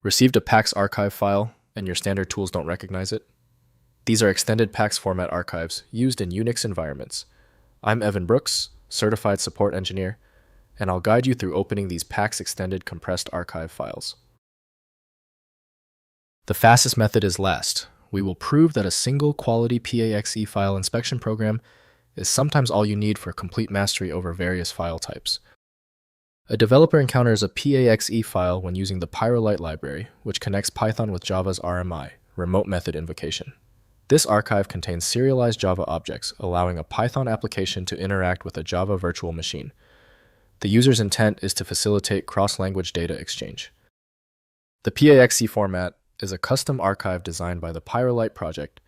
Received a PAX archive file and your standard tools don't recognize it? These are extended PAX format archives used in Unix environments. I'm Evan Brooks, Certified Support Engineer, and I'll guide you through opening these PAX extended compressed archive files. The fastest method is last. We will prove that a single quality PAXE file inspection program is sometimes all you need for complete mastery over various file types. A developer encounters a PAXE file when using the Pyrolite library, which connects Python with Java's RMI, Remote Method Invocation. This archive contains serialized Java objects, allowing a Python application to interact with a Java virtual machine. The user's intent is to facilitate cross-language data exchange. The PAXE format is a custom archive designed by the Pyrolite project.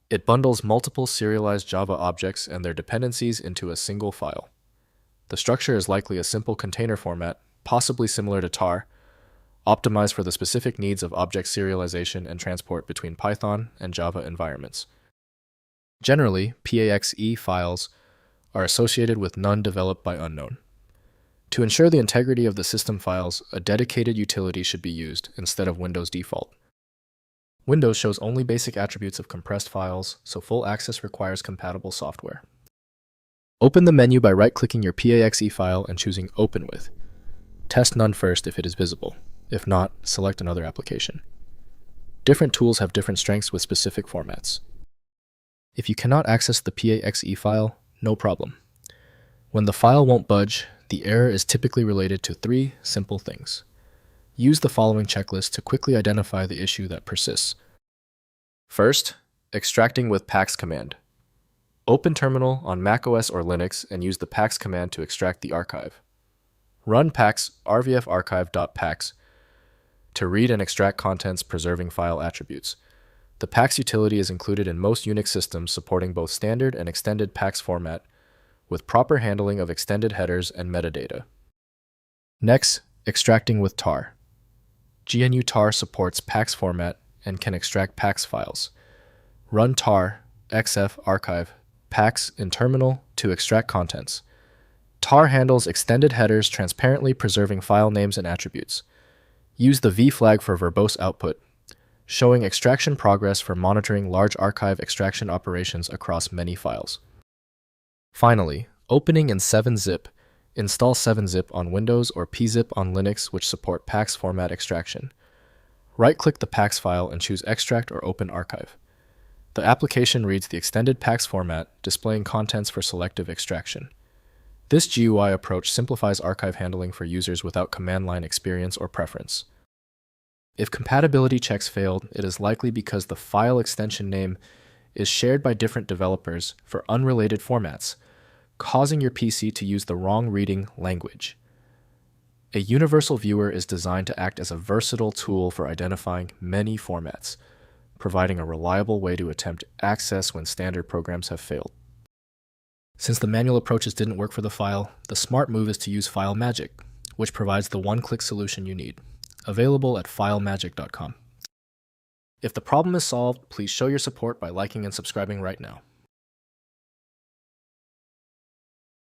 It bundles multiple serialized Java objects and their dependencies into a single file. The structure is likely a simple container format, possibly similar to tar, optimized for the specific needs of object serialization and transport between Python and Java environments. Generally, PAXE files are associated with none developed by unknown. To ensure the integrity of the system files, a dedicated utility should be used instead of Windows default. Windows shows only basic attributes of compressed files, so full access requires compatible software. Open the menu by right-clicking your PAXE file and choosing Open With. Test None first if it is visible. If not, select another application. Different tools have different strengths with specific formats. If you cannot access the PAXE file, no problem. When the file won't budge, the error is typically related to three simple things. Use the following checklist to quickly identify the issue that persists. First, extracting with PAX command. Open Terminal on macOS or Linux and use the PAX command to extract the archive. Run PAX rvfarchive.pax to read and extract contents preserving file attributes. The PAX utility is included in most Unix systems supporting both standard and extended PAX format, with proper handling of extended headers and metadata. Next, extracting with tar. GNU tar supports PAX format and can extract PAX files. Run tar xf archive PAX in terminal to extract contents. Tar handles extended headers transparently preserving file names and attributes. Use the V flag for verbose output, showing extraction progress for monitoring large archive extraction operations across many files. Finally, opening in 7-zip, install 7-zip on Windows or pzip on Linux which support PAX format extraction. Right-click the PAX file and choose Extract or Open Archive. The application reads the extended PAX format, displaying contents for selective extraction. This GUI approach simplifies archive handling for users without command line experience or preference. If compatibility checks failed, it is likely because the file extension name is shared by different developers for unrelated formats, causing your PC to use the wrong reading language. A universal viewer is designed to act as a versatile tool for identifying many formats, providing a reliable way to attempt access when standard programs have failed. Since the manual approaches didn't work for the file, the smart move is to use File Magic, which provides the one-click solution you need, available at filemagic.com. If the problem is solved, please show your support by liking and subscribing right now.